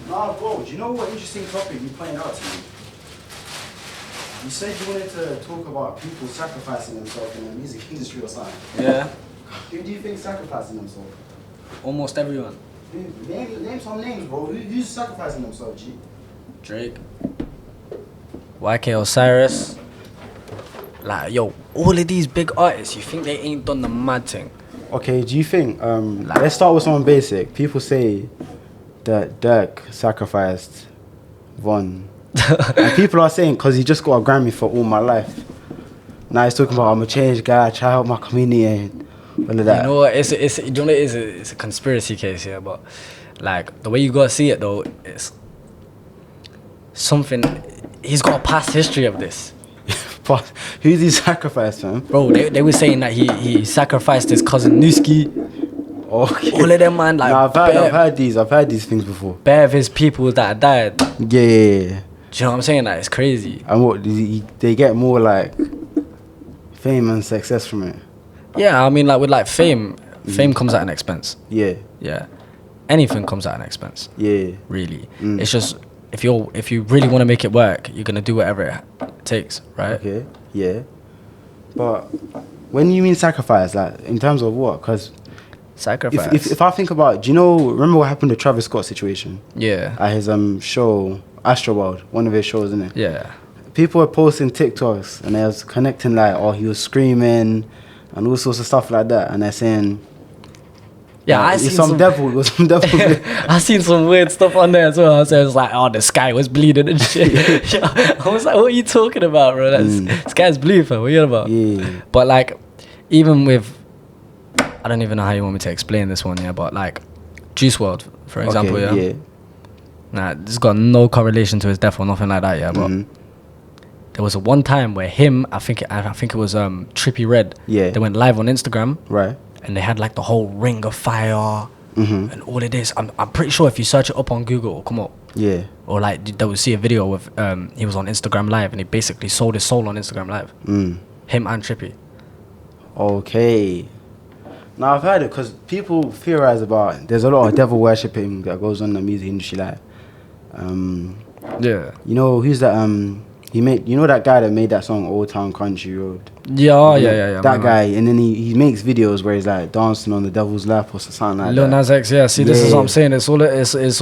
Nah, bro, do you know what interesting topic you pointed out to me? You said you wanted to talk about people sacrificing themselves in the music industry or something. Yeah. Who do you think sacrificing themselves? Almost everyone. Name some names, bro. Who's sacrificing themselves, G? Drake. YK Osiris. Like, yo, all of these big artists, you think they ain't done the mad thing? Okay, do you think, let's start with someone basic. People say that Dirk sacrificed Von. And people are saying, because he just got a Grammy for All My Life. Now he's talking about, I'm a changed guy, try help my community and all of that. You know what, it's a conspiracy case here, but like, the way you gotta see it though, is something, he's got a past history of this. But who's he sacrificed, man? Bro, they were saying that he sacrificed his cousin Newski. Okay. All of them, man, like, nah, I've heard these things before. Bare of his people that died. Yeah. Do you know what I'm saying? Like, it's crazy. And what, they get more like fame and success from it? Yeah, I mean, like, with like fame comes at an expense. Yeah. Yeah. Anything comes at an expense. Yeah. Really. It's just, if you really want to make it work, you're going to do whatever it takes, right? Okay. Yeah. But when you mean sacrifice, like, in terms of what? Because Sacrifice. if I think about, do you know, remember what happened to Travis Scott's situation? Yeah. At his show, Astroworld, one of his shows, isn't it? Yeah. People were posting TikToks and they was connecting like, oh, he was screaming and all sorts of stuff like that. And they're saying, yeah, I it seen was some devil. I seen some weird stuff on there as well. So it was like, oh, the sky was bleeding and shit. Yeah, I was like, what are you talking about, bro? The sky's blue, fam. What are you about? Yeah. But like, even with, I don't even know how you want me to explain this one, yeah, but like, Juice WRLD, for example, yeah? Nah, this got no correlation to his death or nothing like that, yeah, but there was a one time where him, I think it was Trippie Redd, they went live on Instagram, right, and they had like the whole Ring of Fire and all of this. I'm pretty sure if you search it up on Google, it'll come up. Yeah. Or like they would see a video of he was on Instagram Live and he basically sold his soul on Instagram Live. Him and Trippie. Okay. Now I've heard it because people theorize about there's a lot of devil worshipping that goes on in the music industry, like yeah. You know who's that you know that guy that made that song Old Town Country Road? Yeah. That guy, and then he makes videos where he's like dancing on the devil's lap or something like Lil that. Nas X, yeah. See, this is what I'm saying. It's all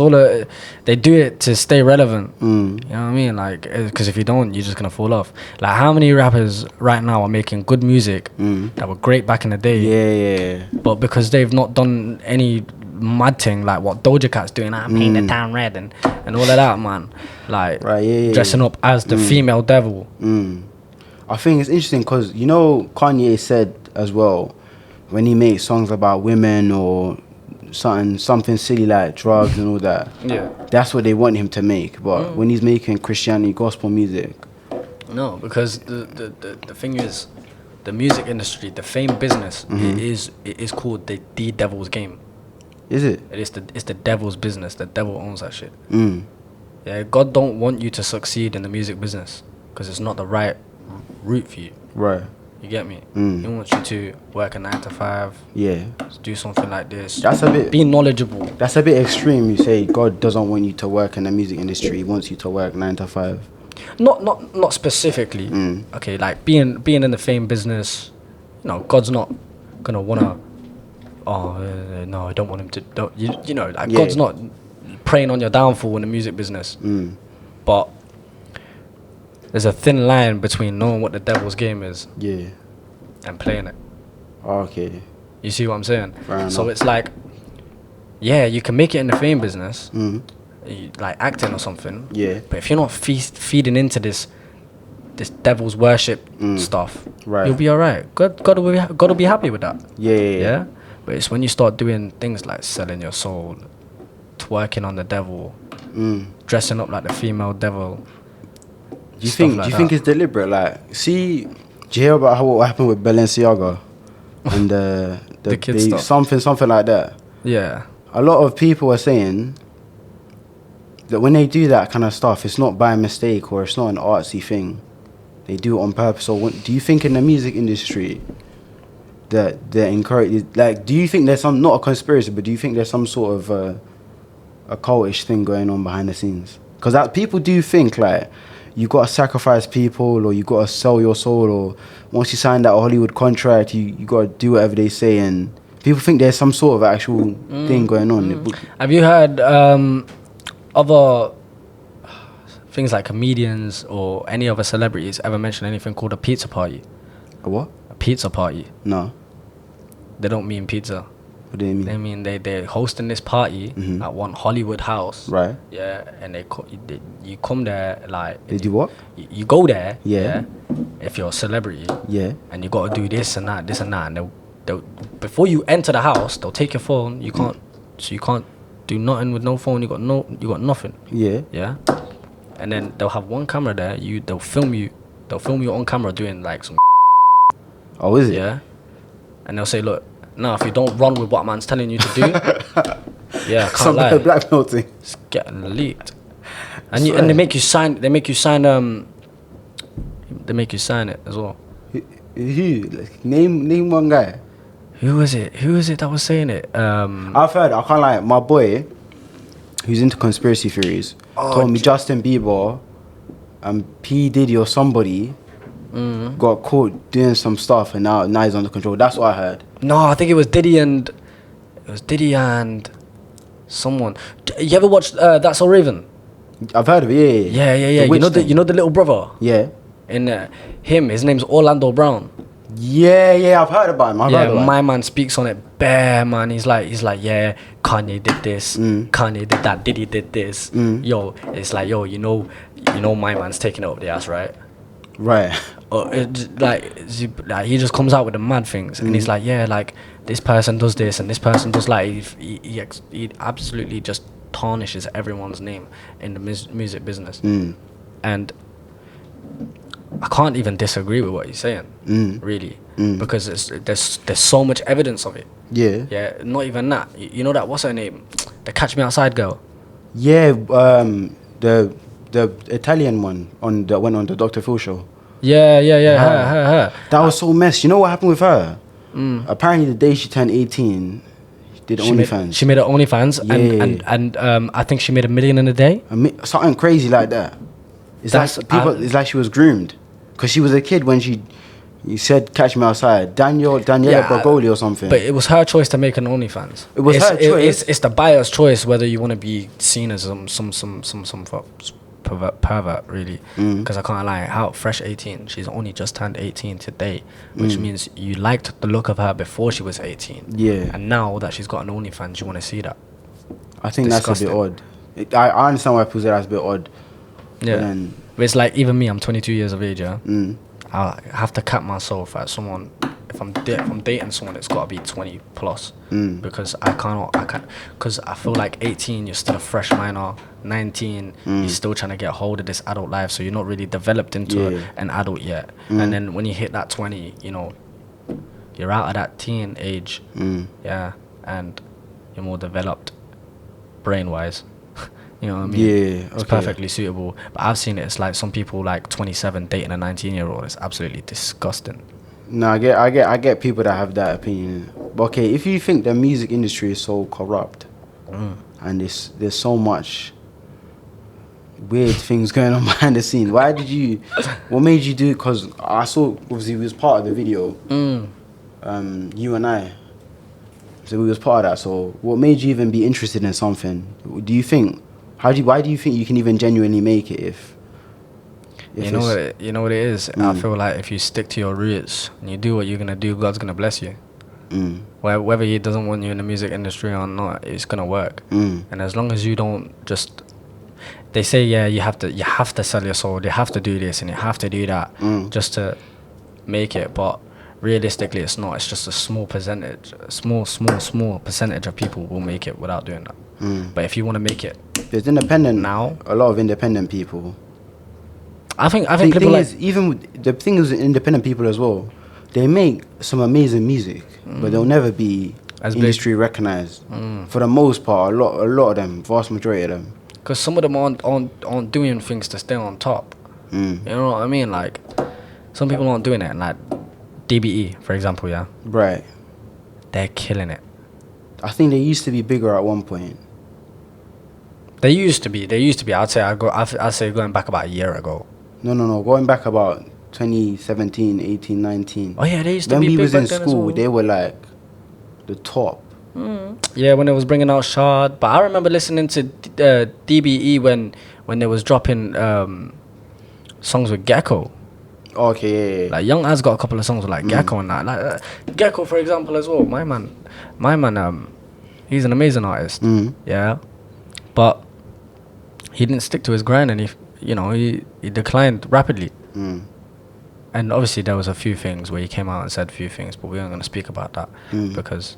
they do it to stay relevant. You know what I mean? Like, because if you don't, you're just gonna fall off. Like, how many rappers right now are making good music that were great back in the day? Yeah. But because they've not done any mad thing like what Doja Cat's doing, I'm painting the town red and all of that, man. Like, dressing up as the female devil. I think it's interesting because, you know, Kanye said as well, when he makes songs about women or something silly like drugs and all that, that's what they want him to make. But when he's making Christianity gospel music, no, because the thing is, the music industry, the fame business, it is called the devil's game. Is it? It's the devil's business. The devil owns that shit. Yeah, God don't want you to succeed in the music business because it's not the right route for you. Right. You get me? He wants you to work a 9 to 5. Yeah. Do something like this. That's a bit. Be knowledgeable. That's a bit extreme. You say God doesn't want you to work in the music industry. He wants you to work 9 to 5. Not specifically. Okay, like being in the fame business. You know, God's not gonna wanna. Oh no, I don't want him to. You know, like God's not preying on your downfall in the music business. But there's a thin line between knowing what the devil's game is, and playing it. Okay. You see what I'm saying? So it's like, yeah, you can make it in the fame business, like acting or something. Yeah. But if you're not feeding into this devil's worship stuff, you'll be alright. God will be happy with that. Yeah. But it's when you start doing things like selling your soul, twerking on the devil, dressing up like the female devil. Do you think it's deliberate? Like, see, do you hear about what happened with Balenciaga and the kids stuff? Something like that. Yeah. A lot of people are saying that when they do that kind of stuff, it's not by mistake or it's not an artsy thing. They do it on purpose. So do you think in the music industry that they're encouraged? Like, do you think there's not a conspiracy, but do you think there's some sort of a cultish thing going on behind the scenes. Because that people do think like you gotta sacrifice people, or you gotta sell your soul, or once you sign that Hollywood contract, you gotta do whatever they say, and people think there's some sort of actual thing going on. Have you heard other things like comedians or any other celebrities ever mention anything called a pizza party? A what? A pizza party. No. They don't mean pizza. What do they mean? They mean they're hosting this party at one Hollywood house. Right. Yeah, and you come there like... They do what? You go there. Yeah. If you're a celebrity. Yeah. And you got to do this and that, and they'll before you enter the house, they'll take your phone. You can't do nothing with no phone. You got nothing. Yeah. Yeah. And then they'll have one camera there. They'll film you on camera doing like some... Oh, is it? Yeah. And they'll say, look, now if you don't run with what man's telling you to do, yeah, I can't lie. Blackmail thing. It's getting leaked. And they make you sign it as well. Who? Name one guy. Who is it that was saying it? I've heard, I can't lie, my boy, who's into conspiracy theories, told me Justin Bieber and P. Diddy or somebody got caught doing some stuff, and now he's under control. That's what I heard. No, I think it was Diddy and someone. You ever watched That's So Raven? I've heard of it, yeah. Yeah. You know the little brother? Yeah. In his name's Orlando Brown. Yeah, I've heard about him. My man speaks on it bare, man. He's like, yeah, Kanye did this, Kanye did that, Diddy did this. Yo, it's like, yo, you know my man's taking it up the ass, right? Right. He just comes out with the mad things, and he's like, yeah, like this person does this and this person does like he absolutely just tarnishes everyone's name in the music business, and I can't even disagree with what he's saying, really, because there's so much evidence of it. Yeah. Not even that. You know that, what's her name? The Catch Me Outside girl. Yeah. The Italian one went on the Dr. Phil show. Yeah. Her. That was so messy. You know what happened with her? Apparently, the day she turned 18, she did OnlyFans. She made an OnlyFans, and I think she made $1 million in a day. Something crazy like that. It's like she was groomed, because she was a kid when you said "Catch Me Outside." Daniela Bergoli or something. But it was her choice to make an OnlyFans. It was her choice. It's the buyer's choice whether you want to be seen as some pervert, really. Because I can't lie, how fresh 18. She's only just turned 18 today, which means you liked the look of her before she was 18. Yeah. And now that she's got an OnlyFans, you want to see that. I think disgusting. That's a bit odd. I understand why people say that's a bit odd. Yeah. But it's like, even me, I'm 22 years of age, yeah? I have to cap myself at someone. If I'm dating someone, it's got to be 20 plus, because I can't, because I feel like 18, you're still a fresh minor. 19, you're still trying to get hold of this adult life, so you're not really developed into an adult yet. And then when you hit that 20, you're out of that teen age, yeah, and you're more developed brain wise. You know what I mean? Yeah, it's perfectly suitable. But I've seen it. It's like some people like 27 dating a 19-year-old. It's absolutely disgusting. No, I get people that have that opinion. But okay, if you think the music industry is so corrupt, and there's so much weird things going on behind the scenes, what made you do it? Because I saw, obviously, we was part of the video, you and I, so we was part of that. So what made you even be interested in something? Do you think, why do you think you can even genuinely make it if you know what it is? I feel like if you stick to your roots and you do what you're gonna do, God's gonna bless you. Whether He doesn't want you in the music industry or not, it's gonna work. And as long as you don't just, they say, yeah, you have to sell your soul, you have to do this and you have to do that just to make it. But realistically, it's not. It's just a small percentage, small percentage of people will make it without doing that. But if you want to make it, there's independent now. A lot of independent people. I think people like, even the thing is, independent people as well, they make some amazing music, but they'll never be as industry recognized. For the most part, a lot of them, vast majority of them. Because some of them aren't doing things to stay on top. You know what I mean? Like, some people aren't doing it. Like DBE, for example, yeah. Right. They're killing it. I think they used to be bigger at one point. They used to be. I'd say going back about a year ago. No. Going back about 2017, 18, 19. Oh yeah, they used to be. When we was in school, they were like the top. Yeah, when it was bringing out Shard. But I remember listening to DBE when they was dropping songs with Gecko. Okay, yeah. Like Young Az got a couple of songs with like Gecko and that. Like Gecko, for example, as well. My man, he's an amazing artist. Yeah, but he didn't stick to his grind, and he declined rapidly. And obviously there was a few things where he came out and said a few things, but we aren't going to speak about that because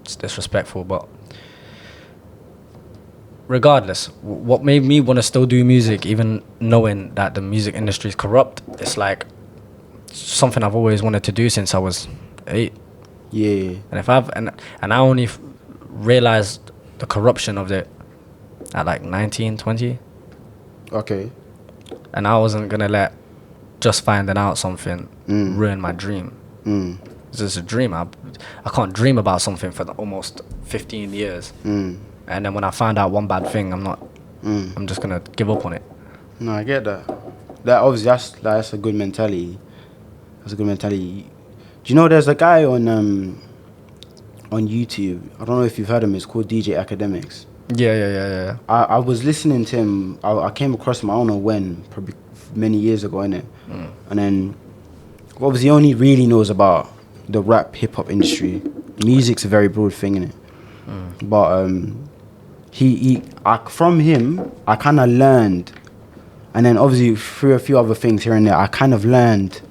it's disrespectful. But regardless, what made me want to still do music, even knowing that the music industry is corrupt, it's like something I've always wanted to do since I was 8. Yeah. And I only realized the corruption of it at like 19, 20. Okay. And I wasn't gonna let just finding out something ruin my dream. It's just a dream. I can't dream about something for almost 15 years. And then when I find out one bad thing, I'm just gonna give up on it. No, I get that. That obviously that's a good mentality. That's a good mentality. Do you know there's a guy on YouTube? I don't know if you've heard him. It's called DJ Academics. Yeah. I was listening to him. I came across him. I don't know when, probably many years ago, innit? And then obviously he only really knows about the rap hip hop industry. Music's a very broad thing, innit? But from him I kind of learned, and then obviously through a few other things here and there, I kind of learned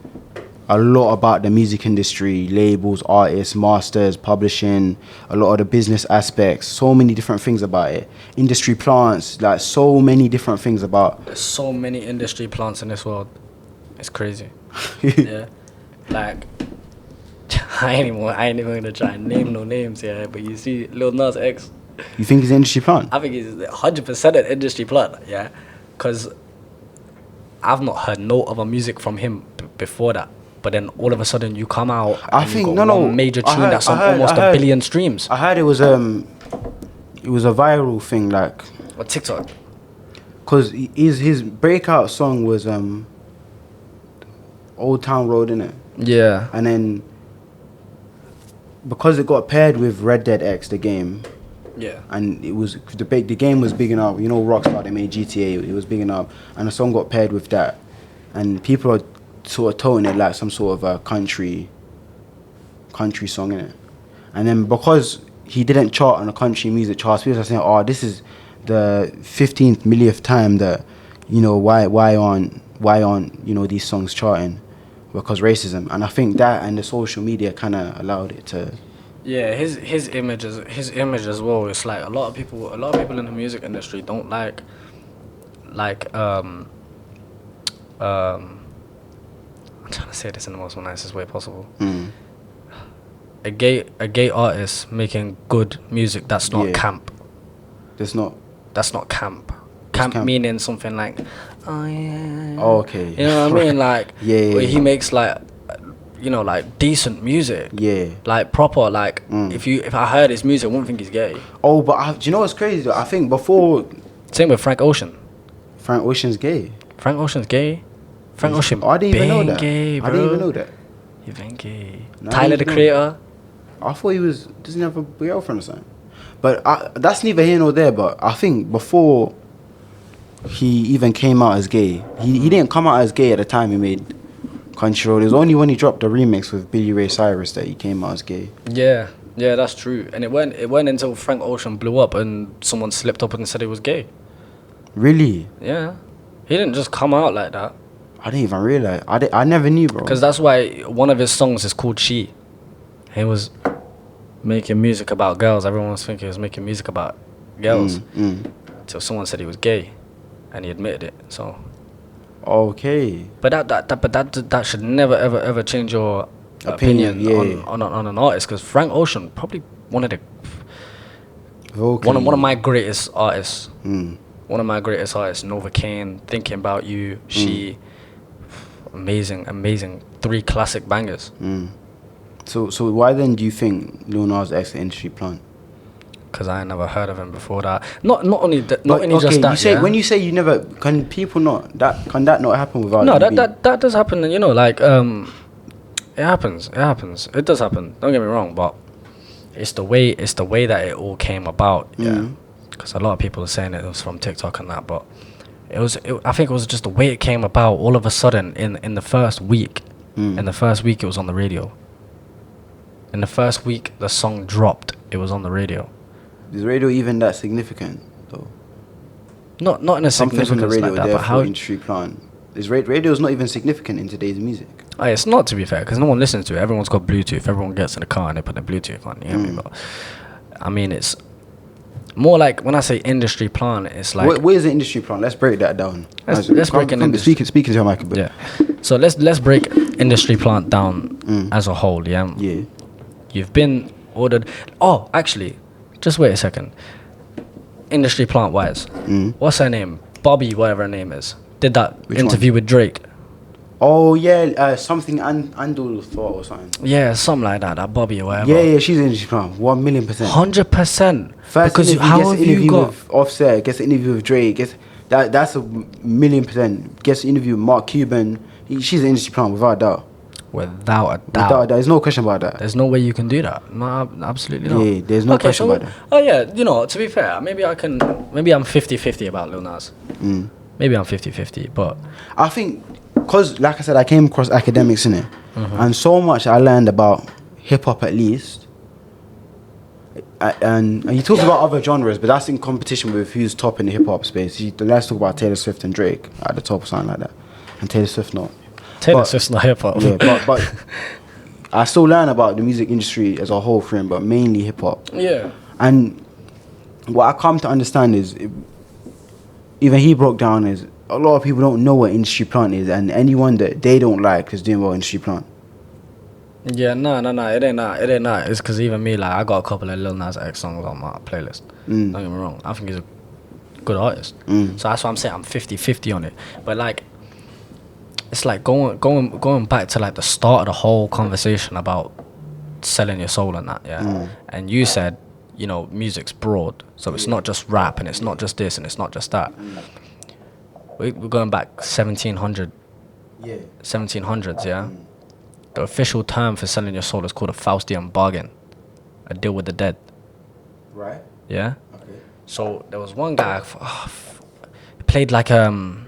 a lot about the music industry, labels, artists, masters, publishing, a lot of the business aspects, so many different things about it. Industry plants, like so many different things about. There's so many industry plants in this world. It's crazy. Yeah. Like, I ain't even gonna try and name no names, yeah, but you see Lil Nas X. You think he's an industry plant? I think he's 100% an industry plant, yeah? Because I've not heard no other music from him before that. But then all of a sudden you come out one major tune that's on almost a billion streams. I heard it was a viral thing, like on TikTok. Cause his breakout song was Old Town Road, innit? Yeah. And then because it got paired with Red Dead X, the game. Yeah. And it was the game was big enough. You know, Rockstar, they made GTA. It was big enough, and the song got paired with that, and people are sort of toting it like some sort of a country song, innit? And then because he didn't chart on the country music charts, people are saying, "Oh, this is the 15th millionth time that, you know, why aren't these songs charting?" Because racism. And I think that and the social media kind of allowed it to. Yeah, his image as well. It's like a lot of people in the music industry don't like I'm trying to say this in the most nicest way possible. A gay artist making good music that's not camp. That's not camp. Camp meaning something like, oh yeah. Oh, okay. You know what I mean? Like, yeah. He makes like, you know, like decent music. Yeah. Like proper. Like if I heard his music, I wouldn't think he's gay. Oh, but do you know what's crazy though? I think before. Same with Frank Ocean. Frank Ocean's gay. Frank Ocean's gay. Frank Ocean. I didn't even know that. Gay, bro. I didn't even know that. He been gay. No, Tyler the Creator. I thought doesn't have a girlfriend or something. But that's neither here nor there. But I think before he even came out as gay, he didn't come out as gay at the time he made Country Road. It was only when he dropped the remix with Billy Ray Cyrus that he came out as gay. Yeah, that's true. And it went until Frank Ocean blew up and someone slipped up and said he was gay. Really? Yeah. He didn't just come out like that. I didn't even realize. I never knew, bro. Because that's why one of his songs is called She. He was making music about girls. Everyone was thinking he was making music about girls. Until someone said he was gay, and he admitted it. So. Okay. But that should never ever change your opinion on an artist. Because Frank Ocean probably one of my greatest artists. One of my greatest artists, Novocaine, Thinking About You, She. Amazing 3 classic bangers. So why then do you think Lil Nas X is an industry plant? because I never heard of him before that. Not only just that. You say, when you say you never, can that not happen without? No, that does happen. You know, like it happens. It does happen. Don't get me wrong, but it's the way that it all came about. Yeah, because a lot of people are saying it was from TikTok and that, but I think it was just the way it came about. All of a sudden, in the first week, it was on the radio. In the first week, the song dropped. It was on the radio. Is radio even that significant, though? Not in a significance from the radio, like that. But how industry plant is radio is not even significant in today's music. Oh, it's not, to be fair, because no one listens to it. Everyone's got Bluetooth. Everyone gets in the car and they put their Bluetooth on. You know what I mean? But I mean, it's more like when I say industry plant, it's like where's the industry plant? Let's break that down. Let's break an industry. Speaking to your mic a bit. Yeah. So let's break industry plant down as a whole. Yeah. Yeah. You've been ordered. Oh, actually, just wait a second. Industry plant wise, what's her name? Bobby, whatever her name is, did that interview with Drake. Oh yeah, something Andul thought or something. Yeah, something like that. That Bobby or whatever. Yeah, she's in industry plant. 1,000,000%. 100%. Because how have you got with Offset? Gets an interview with Drake. That's 1,000,000%. Gets an interview with Mark Cuban. She's an industry plant without a doubt. Without a doubt. There's no question about that. There's no way you can do that. No, absolutely not. Yeah, there's no question about that. Oh yeah, you know, to be fair, maybe I'm 50-50 about Lil Nas. Maybe I'm 50-50, but I think, because like I said, I came across academics in it, and so much I learned about hip hop at least. And you talk about other genres, but that's in competition with who's top in the hip hop space. Let's talk about Taylor Swift and Drake at the top or something like that, and Taylor Swift not. Taylor Swift's not hip hop. Yeah, but I still learn about the music industry as a whole for him, but mainly hip hop. Yeah. And what I come to understand is, even he broke down, is a lot of people don't know what industry plant is, and anyone that they don't like is doing well industry plant. Yeah, no, it ain't that. It's because even me, like, I got a couple of Lil Nas X songs on my playlist. Don't get me wrong. I think he's a good artist. So that's why I'm saying I'm 50-50 on it. But like, it's like going back to like the start of the whole conversation about selling your soul and that, yeah. And you said, you know, music's broad, so it's not just rap and it's not just this and it's not just that. We're going back 1700. Yeah. 1700s, yeah. The official term for selling your soul is called a Faustian bargain, a deal with the dead. Right. Yeah. Okay. So there was one guy, he played like I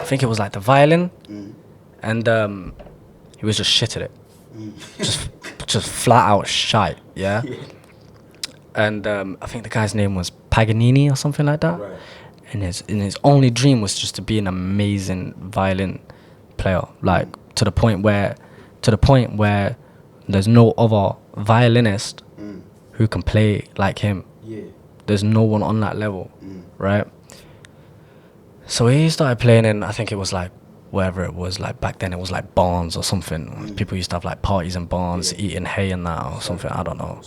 think it was like the violin. And he was just shit at it, just flat out shite, yeah. And I think the guy's name was Paganini or something like that. Right. And his only dream was just to be an amazing violin player, like to the point where there's no other violinist who can play like him. Yeah. There's no one on that level, right? So he started playing in, I think it was like, wherever it was, like back then it was like barns or something. People used to have like parties in barns, eating hay and that or something. I don't know.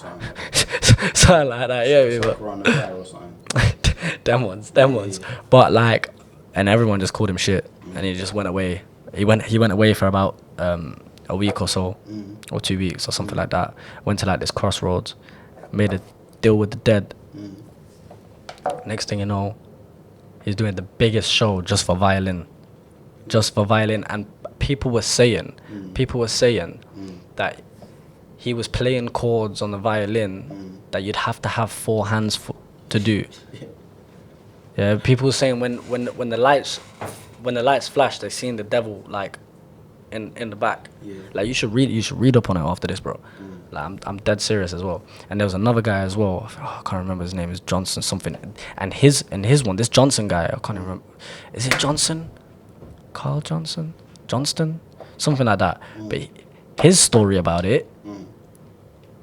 Something like that, yeah. But them ones. But like, and everyone just called him shit, and he just went away. He went away for about a week or so, or 2 weeks or something like that. Went to like this crossroads, made a deal with the dead. Next thing you know, he's doing the biggest show just for violin. And people were saying that he was playing chords on the violin that you'd have to have 4 hands to do. Yeah, people were saying when the lights flashed, they seen the devil like in the back. Like you should read up on it after this, bro. Like I'm dead serious as well. And there was another guy as well. I can't remember his name. Is Johnson something. And his one, this Johnson guy, I can't remember. Is it Johnson? Carl Johnston, something like that. But his story about it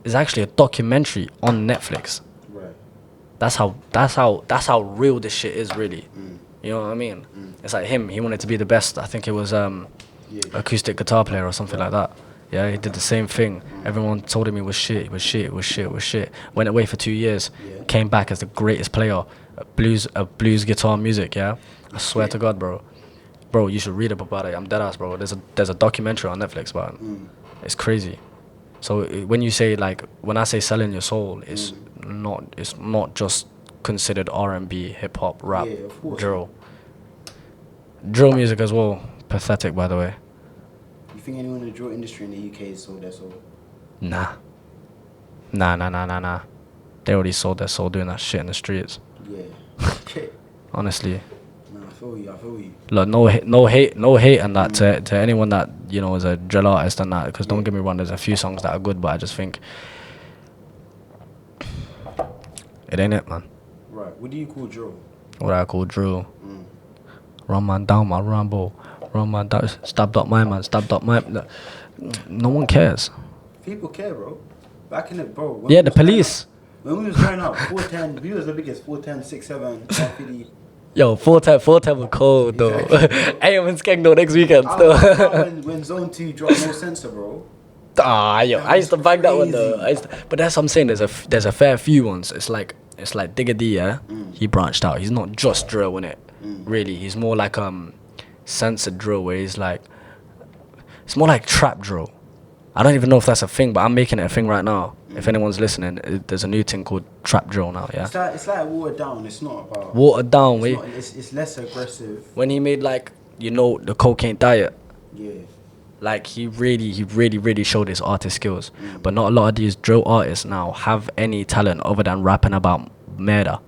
is actually a documentary on Netflix. Right. That's how real this shit is, really. You know what I mean? It's like him. He wanted to be the best. I think it was acoustic guitar player or something like that. Yeah, he did the same thing. Everyone told him he was shit. Went away for 2 years. Came back as the greatest player of blues guitar music. Yeah, I swear to God, bro. Bro, you should read up about it. I'm dead ass, bro. There's a documentary on Netflix about him. It's crazy. So when you say, like, when I say selling your soul, it's it's not just considered R&B, hip hop, rap, drill. Drill music as well. Pathetic, by the way. You think anyone in the drill industry in the UK has sold their soul? Nah. They already sold their soul doing that shit in the streets. Yeah. Honestly. Nah, I feel you. Look, no hate and that to anyone that, you know, is a drill artist and that, because don't get me wrong, there's a few songs that are good, but I just think it ain't it, man. Right. What do you call drill? What I call drill. Run man down my rumble. Run man down. Stabbed up my man. Stabbed up my. No one cares. People care, bro. Back in the bro. Yeah, the police. When we was growing up, 410. We was the biggest. 410, 67, 150. Yo, 410 was cold though. Hey, I'm in Skeng though next weekend still. when Zone 2 dropped No Censor, bro. Yo, I used to bang that one though. But that's what I'm saying. There's a fair few ones. It's like Digga D, yeah. He branched out. He's not just drill in it. Really, he's more like censored drill, where he's like, it's more like trap drill. I don't even know if that's a thing, but I'm making it a thing right now. If anyone's listening, there's a new thing called trap drill now. Yeah. It's like watered down. It's not about watered down. It's less aggressive. When he made like, you know, the cocaine diet. Yeah. Like he really showed his artist skills. But not a lot of these drill artists now have any talent other than rapping about murder.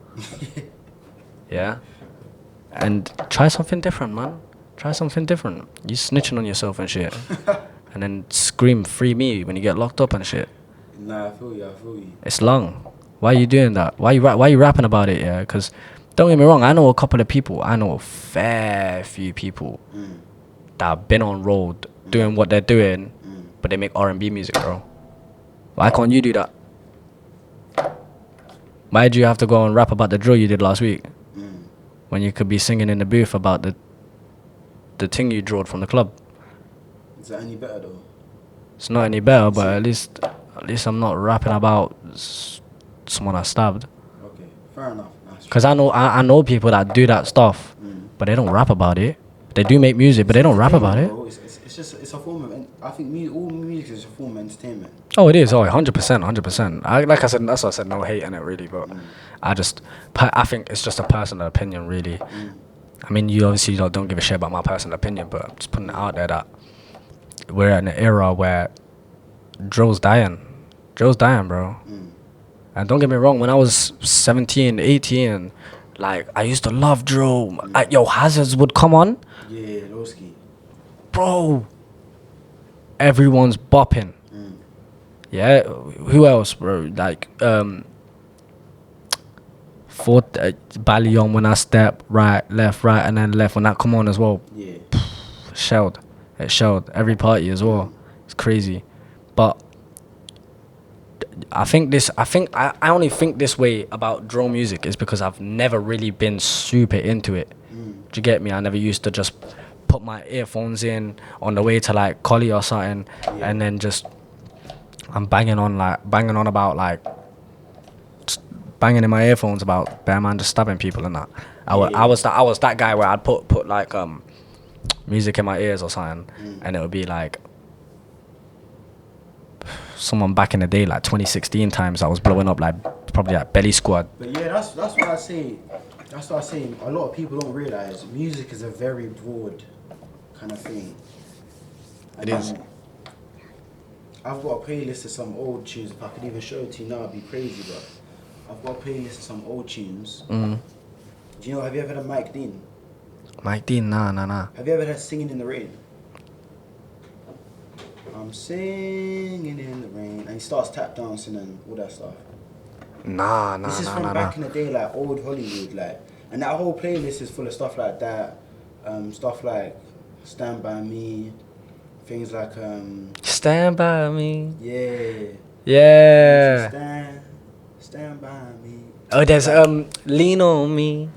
Yeah. And try something different, man. Try something different. You snitching on yourself and shit. And then scream free me when you get locked up and shit. Nah, I feel you. It's long. Why are you doing that? Why you rapping about it? Yeah, because don't get me wrong, I know a couple of people. I know a fair few people that have been on road doing what they're doing, but they make R&B music, bro. Why can't you do that? Why do you have to go and rap about the drill you did last week when you could be singing in the booth about the thing you drawed from the club? Is that any better though? It's not any better, but at least I'm not rapping about someone I stabbed. Okay, fair enough. Because I know people that do that stuff, but they don't rap about it. They do make music, but they don't rap about it. It's a form of. I think all music is a form of entertainment. Oh, it is. Oh, 100%. Like I said, that's why I said no hate in it, really. But I think it's just a personal opinion, really. I mean, you obviously don't give a shit about my personal opinion, but I'm just putting it out there that we're in an era where drill's dying, bro. And don't get me wrong, when I was 17, 18, like, I used to love drill. Hazards would come on. Yeah, Lowski. Bro, everyone's bopping. Yeah, who else, bro? Like, Ballion when I step, right, and then left when that come on as well. Yeah. It shelled every party as well. It's crazy. But I only think this way about drill music is because I've never really been super into it. Do you get me? I never used to just put my earphones in on the way to like Collie or something, and then just I'm banging on in my earphones about bear man just stabbing people and that. I was that guy where I'd put like music in my ears or something, and it would be like someone back in the day, like 2016 times, that was blowing up, like probably like Belly Squad. But yeah, that's what I say. That's what I say. A lot of people don't realize music is a very broad kind of thing. And it is. I've got a playlist of some old tunes. If I could even show it to you now, it'd be crazy. But I've got a playlist of some old tunes. Do you know? Have you ever heard of Mike Dean? Mike Dean, nah. Have you ever heard Singing in the Rain? I'm singing in the rain, and he starts tap dancing and all that stuff. Nah. This is from back in the day, like old Hollywood, like, and that whole playlist is full of stuff like that, stuff like Stand By Me, things like Stand By Me. Yeah. Stand by me. Oh, there's Lean On Me.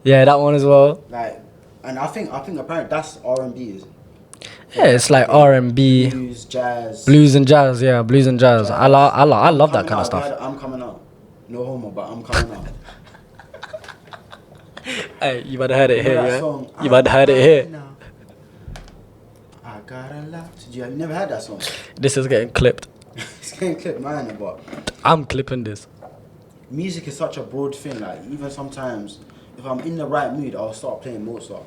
Yeah, that one as well. Like, and I think apparently that's R&B. Yeah, it's like R&B, blues and jazz. Yeah, blues and jazz. I love that kind of stuff. I'm coming out. No homo, but I'm coming out. Hey, you might have heard it here, yeah? You might have heard it here. I got a lot. You have never heard that song? This is getting clipped. It's getting clipped, man, but I'm clipping this. music is such a broad thing. Like even sometimes, if I'm in the right mood, I'll start playing Mozart.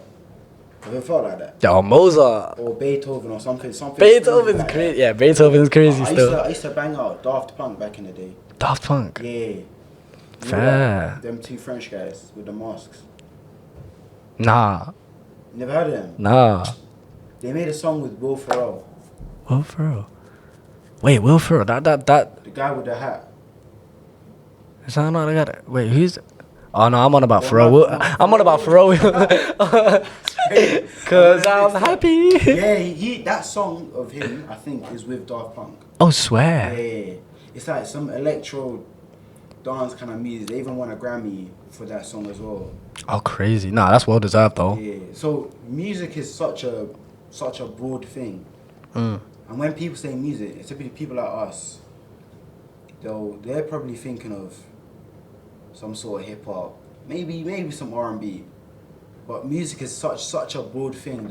Have you felt like that? Oh, Mozart. Or Beethoven or something. Beethoven's like crazy. Yeah, Beethoven's crazy still. I used to bang out Daft Punk back in the day. Daft Punk? Yeah. Fair. Them two French guys with the masks. Nah. Never heard of them? Nah. They made a song with Will Ferrell. Will Ferrell? Wait, Will Ferrell? That. The guy with the hat. Is that not the guy that... Wait, who's... Oh, no, I'm on about Ferrell. I'm on about Ferrell. Cause I'm happy. Yeah, that song of him, I think, is with Daft Punk. Oh, swear. Yeah. It's like some electro dance kind of music. They even won a Grammy for that song as well. Oh, crazy. Nah, that's well deserved though. Yeah. So music is such a broad thing. And when people say music, especially people like us, they're probably thinking of some sort of hip hop, maybe some R&B, but music is such a broad thing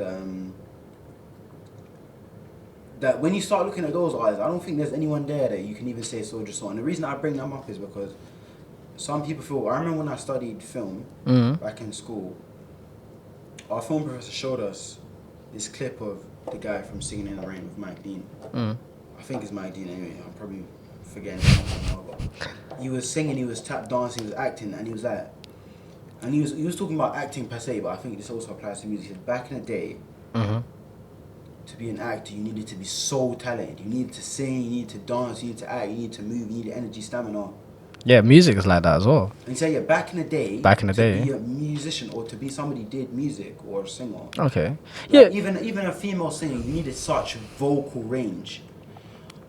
that when you start looking at those eyes, I don't think there's anyone there that you can even say Soulja Soul. And the reason I bring them up is because some people feel. I remember when I studied film back in school, our film professor showed us this clip of the guy from Singing in the Rain with Mike Dean. I think it's Mike Dean anyway. I'm probably forgetting something now, but he was singing, he was tap dancing, he was acting, and he was like, and he was talking about acting per se, but I think this also applies to music. He said back in the day, to be an actor, you needed to be so talented. You needed to sing, you needed to dance, you needed to act, you needed to move, you needed energy, stamina. Yeah, music is like that as well. And so yeah, back in the day, to be a musician or to be somebody who did music or a singer. Okay. Like even a female singer, you needed such vocal range.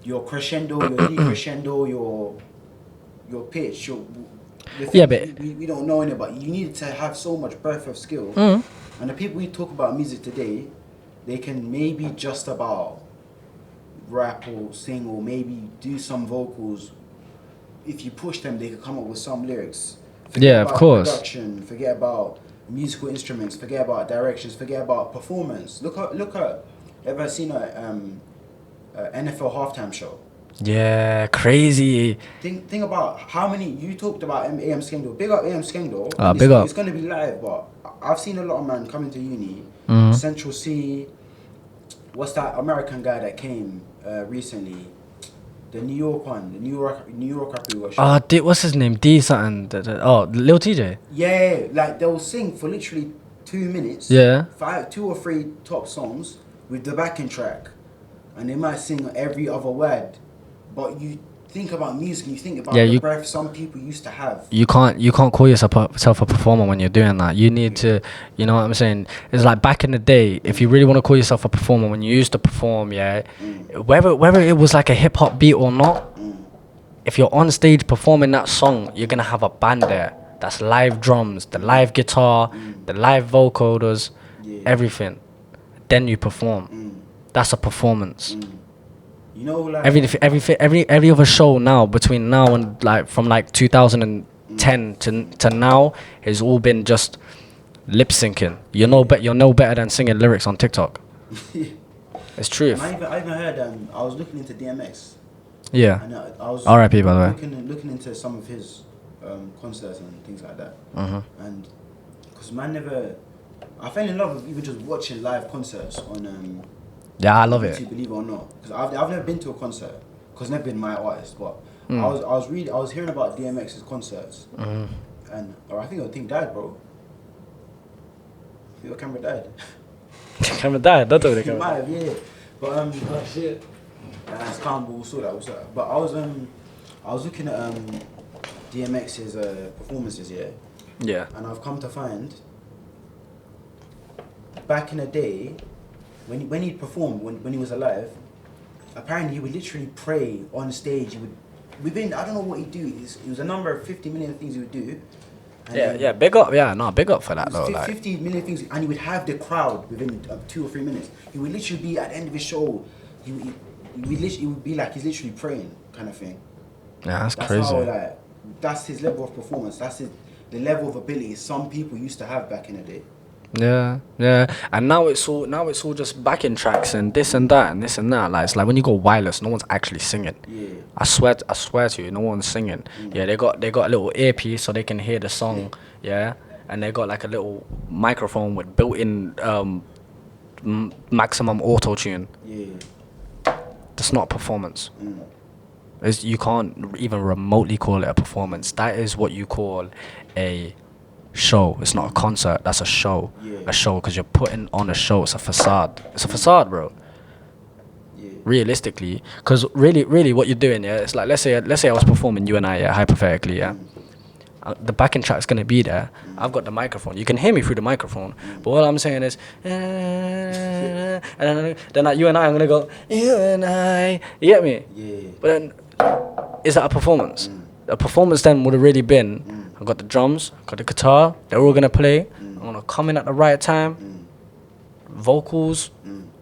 Your crescendo, your decrescendo, your pitch, but we don't know any, but you needed to have so much breadth of skill. And the people we talk about music today, they can maybe just about rap or sing or maybe do some vocals. If you push them, they could come up with some lyrics. Forget about production, forget about musical instruments, forget about directions, forget about performance. Look at ever seen a NFL halftime show? Yeah, crazy. Think about how many you talked about AM Skengdo. Big up AM Skengdo. Big up. It's gonna be live, but I've seen a lot of men coming to uni. Central C. What's that American guy that came recently? The New York one, the New York rapper. What's his name? D something. Lil TJ. Yeah, like they'll sing for literally 2 minutes. Yeah. 2 or 3 top songs with the backing track, and they might sing every other word. But you think about music, you think about the breath some people used to have. You can't call yourself a performer when you're doing that. You need to, you know what I'm saying? It's like back in the day, if you really want to call yourself a performer, when you used to perform, whether it was like a hip hop beat or not, if you're on stage performing that song, you're gonna have a band there. That's live drums, the live guitar, the live vocoders, everything. Then you perform. That's a performance. You know, like every other show now, between now and like from like 2010 to now, has all been just lip syncing. You're no better than singing lyrics on TikTok. It's true. I even heard I was looking into DMX. Yeah. And I was R.I.P. by the way. Looking into some of his concerts and things like that. And because I fell in love with even just watching live concerts on. Yeah, I love it. Believe it or not, because I've never been to a concert, because never been my artist, but I was hearing about DMX's concerts, and I think the thing died, bro. I think the camera died. The camera died. Don't tell me the camera. Might have, yeah. But oh shit. That's calm, we'll sort that. But I was looking at DMX's performances, Yeah. And I've come to find, back in the day, when he performed, when he was alive, apparently he would literally pray on stage. He would, I don't know what he'd do. It was a number of 50 million things he would do. Big up for that though. 50 million things, and he would have the crowd within 2 or 3 minutes. He would literally be at the end of his show. It would be like he's literally praying, kind of thing. Yeah, that's crazy. That's his level of performance. That's the level of ability some people used to have back in the day. Yeah, yeah. And now it's all just backing tracks and this and that and this and that. Like, it's like when you go wireless, no one's actually singing. Yeah. I swear to you, no one's singing. Yeah, they got a little earpiece so they can hear the song. Yeah, and they got like a little microphone with built-in maximum auto tune. Yeah. That's not a performance. You can't even remotely call it a performance. That is what you call a show. It's not a concert. That's a show. Yeah. A show because you're putting on a show. It's a facade. It's a facade, bro. Yeah. Realistically, because really, what you're doing, yeah, it's like let's say I was performing you and I, yeah, hypothetically, yeah. The backing track's gonna be there. I've got the microphone. You can hear me through the microphone. But all I'm saying is, and then like you and I, I'm gonna go, you and I. You get me? Yeah. But then, is that a performance? A performance then would have really been, I've got the drums, got the guitar, they're all gonna play. I'm gonna come in at the right time. Vocals,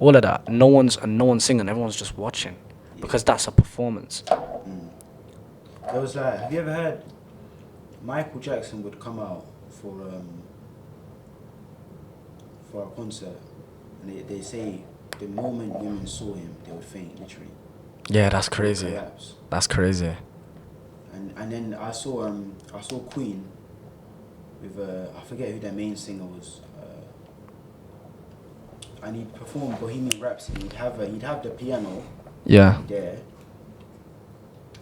all of that. No one's singing. Everyone's just watching, because that's a performance. There was like, have you ever heard Michael Jackson would come out for a concert, and they say the moment women saw him, they would faint, literally. Yeah, that's crazy. Collapse. That's crazy. And then I saw Queen with I forget who their main singer was. And he'd perform Bohemian Rhapsody. He'd have the piano. Yeah. There.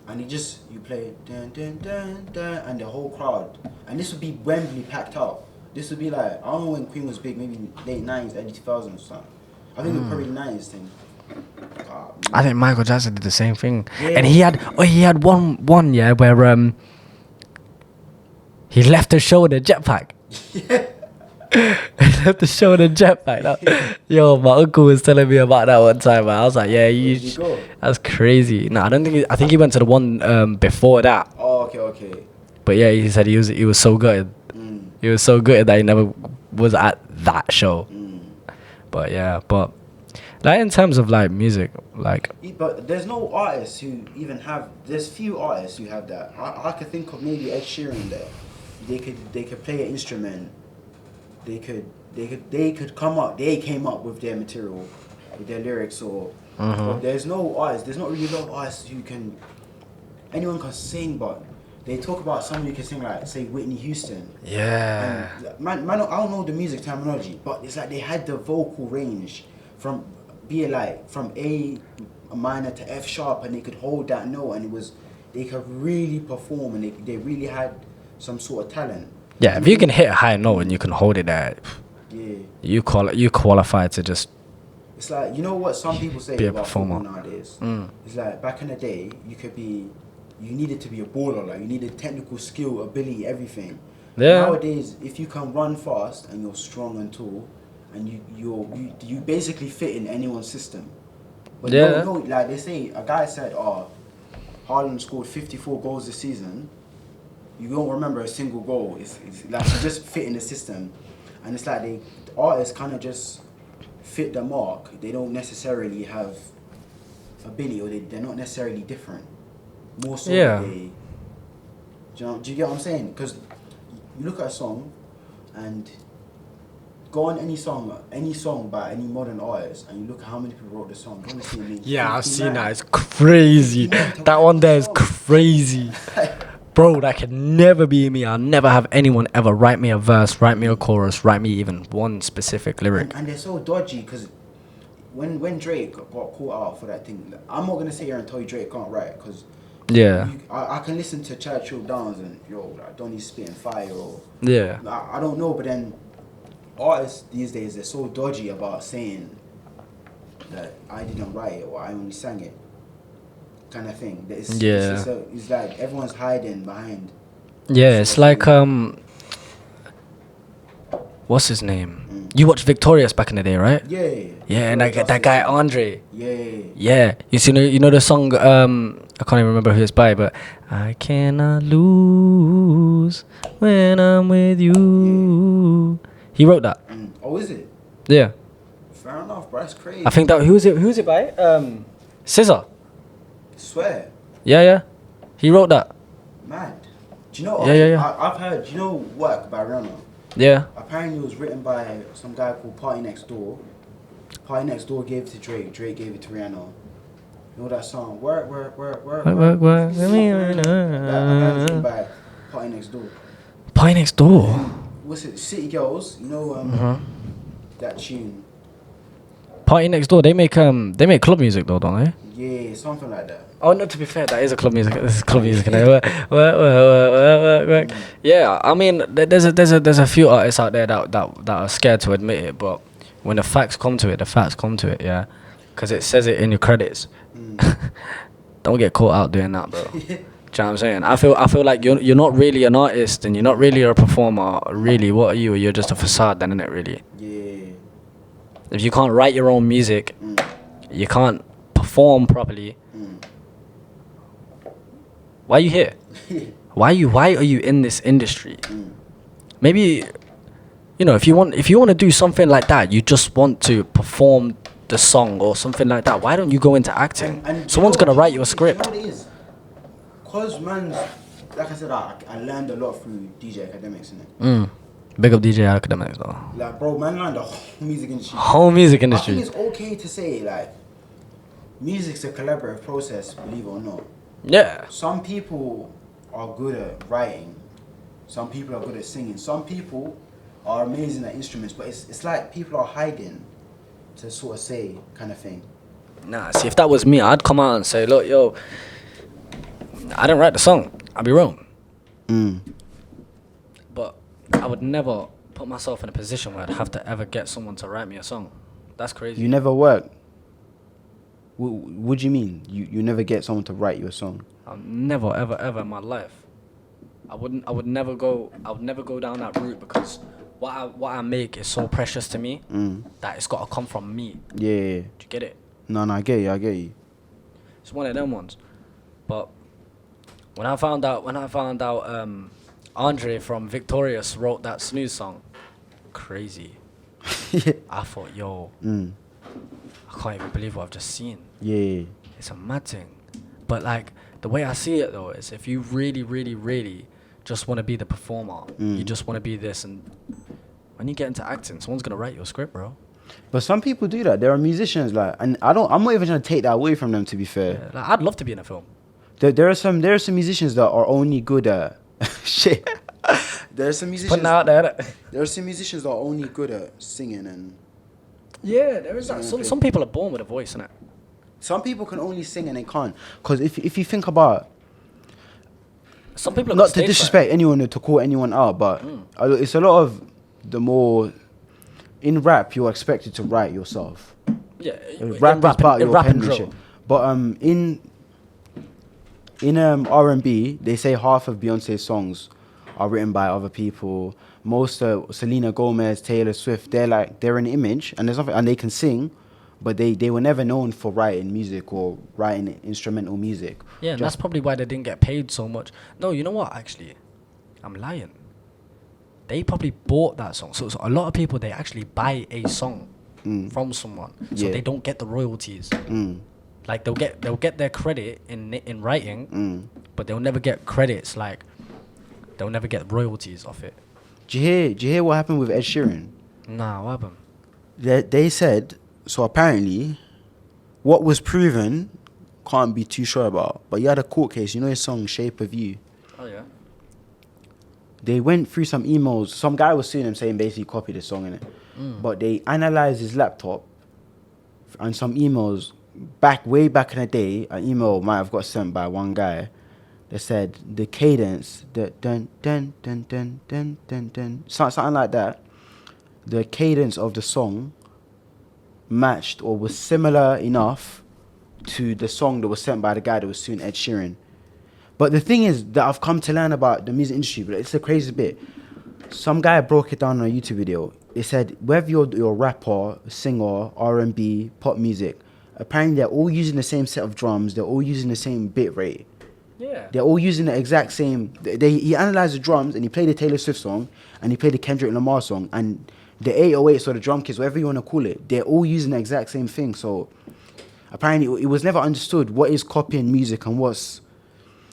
And you play dun dun dun dun, and the whole crowd. And this would be Wembley packed out. This would be like, I don't know when Queen was big, maybe late 90s, early 2000s or something. I think it was probably 90s thing. I think Michael Jackson did the same thing. Yeah. And he had one yeah where he left the show in a jetpack. Yeah. He left the show in a jetpack. Yo, my uncle was telling me about that one time, man. I was like, yeah, that's crazy. No, I think he went to the one before that. Oh, okay. But yeah, he said he was so good. He was so good that he never was at that show. But yeah, like in terms of like music, like. But there's no artists who even have. There's few artists who have that. I could think of maybe Ed Sheeran there. They could play an instrument. They could come up. They came up with their material, with their lyrics, or. But there's no artists. There's not really a lot of artists who can. Anyone can sing, but they talk about someone who can sing, like say Whitney Houston. Yeah. And, man, I don't know the music terminology, but it's like they had the vocal range from A minor to F sharp, and they could hold that note, and they could really perform, and they really had some sort of talent. Yeah, if you can hit a high note and you can hold it there, yeah, you qualify to just. It's like, you know what some people say be a about performer football nowadays. It's like back in the day, you needed to be a baller, like you needed technical skill, ability, everything. Yeah. Nowadays, if you can run fast and you're strong and tall, and you basically fit in anyone's system. But yeah. no, like they say, a guy said, Haaland scored 54 goals this season. You don't remember a single goal. It's like you just fit in the system, and it's like the artists kind of just fit the mark. They don't necessarily have ability, or they're not necessarily different. More so, yeah. Do you get what I'm saying? Because you look at a song, and go on any song by any modern artist, and you look at how many people wrote the song. Yeah, I've seen that. It's crazy. That one there is crazy. Bro, that can never be me. I'll never have anyone ever write me a verse, write me a chorus, write me even one specific lyric. And they're so dodgy, because when Drake got caught out for that thing, I'm not gonna sit here and tell you Drake can't write, because I can listen to Churchill Downs and like Donny spitting fire, or I don't know, but then artists these days, they're so dodgy about saying that I didn't write it or I only sang it, kind of thing. It's like everyone's hiding behind. Yeah, it's like what's his name? You watched Victorious back in the day, right? Yeah, and that guy Andre. Yeah. You know the song, I can't even remember who it's by, but I cannot lose when I'm with you. He wrote that. Oh, is it? Yeah. Fair enough, bro. That's crazy. I think that who's it by? SZA. Swear. Yeah. He wrote that. Mad. Do you know? Yeah. I've heard. Do you know Work by Rihanna? Yeah. I've apparently it was written by some guy called Party Next Door. Party Next Door gave it to Drake. Drake gave it to Rihanna. You know that song? Work. That was written by Party Next Door. Party Next Door? What's it? City Girls. You know that tune. Party Next Door. They make club music though, don't they? Yeah, something like that. Oh no, to be fair, that is a club music. This is club music. Yeah, I mean, there's a few artists out there that are scared to admit it, but when the facts come to it, yeah, because it says it in your credits. Don't get caught out doing that, bro. Do you know what I'm saying? I feel like you're not really an artist and you're not really a performer. Really, what are you? You're just a facade, then, isn't it? Really. Yeah. If you can't write your own music, you can't perform properly. Why are you here? Why are you in this industry? Maybe, if you want to do something like that, you just want to perform the song or something like that. Why don't you go into acting? And someone's gonna write you a script. You know what it is? Cause man, like I said, I learned a lot through DJ Academics, innit? Big up DJ Academics though. Like, bro, man learned the whole music industry. I think it's okay to say, like, music's a collaborative process, believe it or not. Yeah. Some people are good at writing. Some people are good at singing. Some people are amazing at instruments. But it's like people are hiding to sort of say kind of thing. Nah, see, if that was me, I'd come out and say, look, yo, I didn't write the song. I'd be wrong. But I would never put myself in a position where I'd have to ever get someone to write me a song. That's crazy. You never work. What do you mean? You never get someone to write you a song? I'll never, ever in my life. I would never go down that route because what I make is so precious to me that it's gotta come from me. Yeah. Do you get it? No, I get you. It's one of them ones. But when I found out Andre from Victorious wrote that Snooze song, crazy. I thought, yo, I can't even believe what I've just seen. Yeah. It's a mad thing. But like the way I see it though is if you really, really, really just want to be the performer, you just want to be this, and when you get into acting, someone's gonna write your script, bro. But some people do that. There are musicians like, and I'm not even trying to take that away from them. To be fair, like, I'd love to be in a film. There are some musicians that are only good at shit. There are some musicians. Putting out there. There are some musicians that are only good at singing and. Yeah, there is that. Some people are born with a voice, innit? Some people can only sing and they can't. Because if you think about, some people are not to disrespect anyone or to call anyone out, but it's a lot of the more in rap you're expected to write yourself. Yeah, rap is about your penmanship. But in R&B, they say half of Beyonce's songs are written by other people. Most Selena Gomez, Taylor Swift, they're an image, and there's nothing, and they can sing, but they were never known for writing music or writing instrumental music. Yeah, and that's probably why they didn't get paid so much. No, you know what? Actually, I'm lying. They probably bought that song. So a lot of people, they actually buy a song from someone, so they don't get the royalties. Like they'll get their credit in writing, but they'll never get credits. Like they'll never get royalties off it. Do you hear what happened with Ed Sheeran? Nah, what happened? They said, so apparently, what was proven, can't be too sure about, but you had a court case, you know his song Shape of You? Oh yeah. They went through some emails, some guy was suing him saying basically copied the song in it. But they analysed his laptop and some emails, way back in the day, an email might have got sent by one guy. They said the cadence, the dun dun dun dun dun dun dun, something like that. The cadence of the song matched or was similar enough to the song that was sent by the guy that was suing Ed Sheeran. But the thing is that I've come to learn about the music industry, but it's a crazy bit. Some guy broke it down on a YouTube video. They said whether you're a rapper, singer, R&B, pop music, apparently they're all using the same set of drums. They're all using the same bit rate. Yeah. They're all using the exact same. He analyzed the drums and he played the Taylor Swift song and he played the Kendrick Lamar song and the 808s or the drum kits, whatever you want to call it, they're all using the exact same thing. So apparently it was never understood what is copying music and what's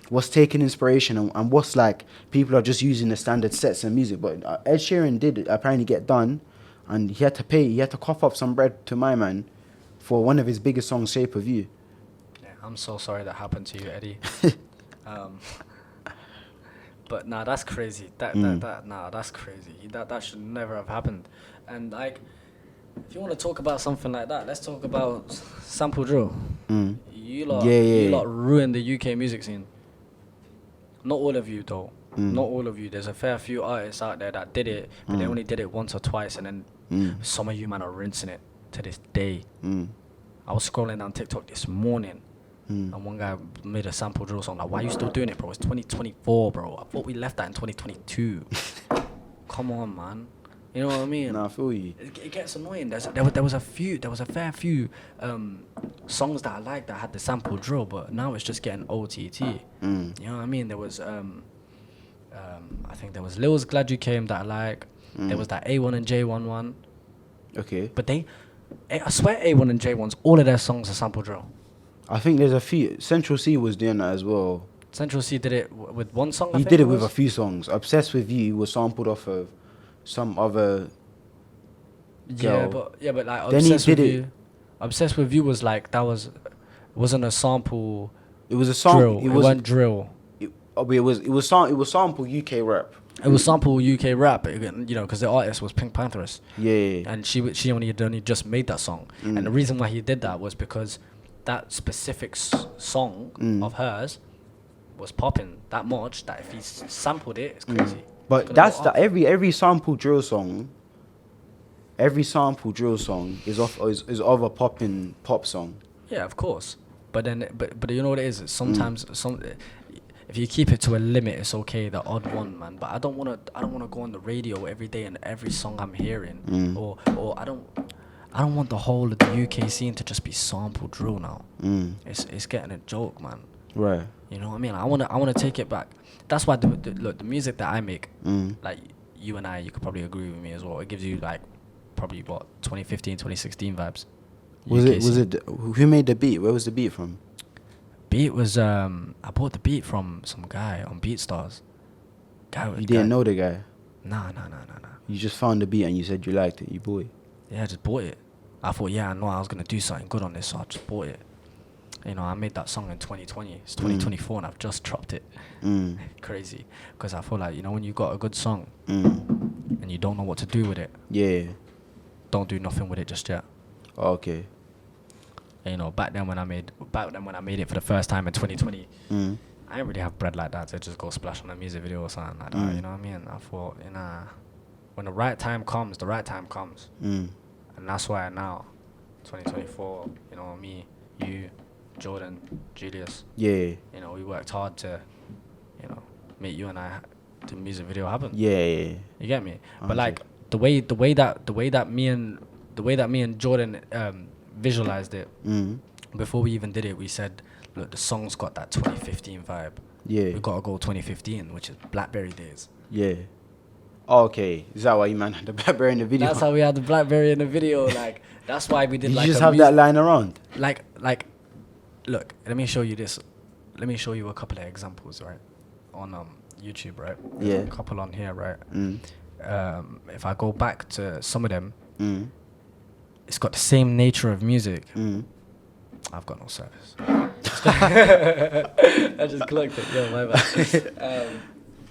what's taking inspiration and what's like people are just using the standard sets and music. But Ed Sheeran did apparently get done, and he had to cough up some bread to my man for one of his biggest songs, Shape of You. Yeah, I'm so sorry that happened to you, Eddie. But nah, that's crazy. That's crazy. That should never have happened. And like, if you want to talk about something like that, let's talk about sample drill. You lot ruined the UK music scene. Not all of you though. Not all of you. There's a fair few artists out there that did it, but they only did it once or twice, and then some of you man are rinsing it to this day. I was scrolling down TikTok this morning, and one guy made a sample drill song. Like, why are you still doing it, bro? It's 2024, bro. I thought we left that in 2022. Come on, man. You know what I mean? Nah, I feel you. It gets annoying. There was a fair few songs that I liked that had the sample drill, but now it's just getting OTT. You know what I mean? There was I think there was Lil's Glad You Came that I like. There was that A1 and J1 one. Okay. But I swear A1 and J1's all of their songs are sample drill. I think there's a few. Central C was doing that as well. Central C did it with one song. He did it with a few songs. Obsessed with You was sampled off of some other girl. But like then Obsessed he did with it. You. Obsessed with You was like wasn't a sample. It was a sample. It wasn't drill. It was sample UK rap. It was sample UK rap, you know, because the artist was Pink Pantheress. Yeah. And she only just made that song. And the reason why he did that was because that specific song of hers was popping that much that if he sampled it, it's crazy. But that's every sample drill song. Every sample drill song is of a popping pop song. Yeah, of course. But you know what it is? Sometimes if you keep it to a limit, it's okay. The odd one, man. But I don't wanna go on the radio every day and every song I'm hearing, or I don't want the whole of the UK scene to just be sample drill now. It's getting a joke, man. Right. You know what I mean? I wanna take it back. That's why the music that I make, like you and I, you could probably agree with me as well. It gives you like probably 2015, 2016 vibes. Was it who made the beat? Where was the beat from? Beat was I bought the beat from some guy on BeatStars. You didn't know the guy? Nah. You just found the beat and you said you liked it. You bought it. Yeah, I just bought it. I thought, I know I was gonna do something good on this, so I just bought it. You know, I made that song in 2020. It's 2024 and I've just dropped it. Crazy. Because I feel like, you know, when you got a good song and you don't know what to do with it, don't do nothing with it just yet. Okay. And, you know, back then when I made it for the first time in 2020, I didn't really have bread like that to just go splash on a music video or something like that. You know what I mean? I thought, when the right time comes, the right time comes. And that's why now, 2024, you know, me, you, Jordan, Julius. Yeah. You know, we worked hard to, you know, make you and I the music video happen. Yeah. You get me? But like the way that me and Jordan visualized it before we even did it, we said, look, the song's got that 2015 vibe. Yeah. We gotta go 2015, which is BlackBerry days. Yeah. Oh, okay. Is that why you man had the BlackBerry in the video? That's how we had the BlackBerry in the video. Like that's why we did. You just have that line around. Like, look. Let me show you this. Let me show you a couple of examples, right? On YouTube, right? Yeah. A couple on here, right? If I go back to some of them, it's got the same nature of music. I've got no service. I just clicked it. Yeah, my bad.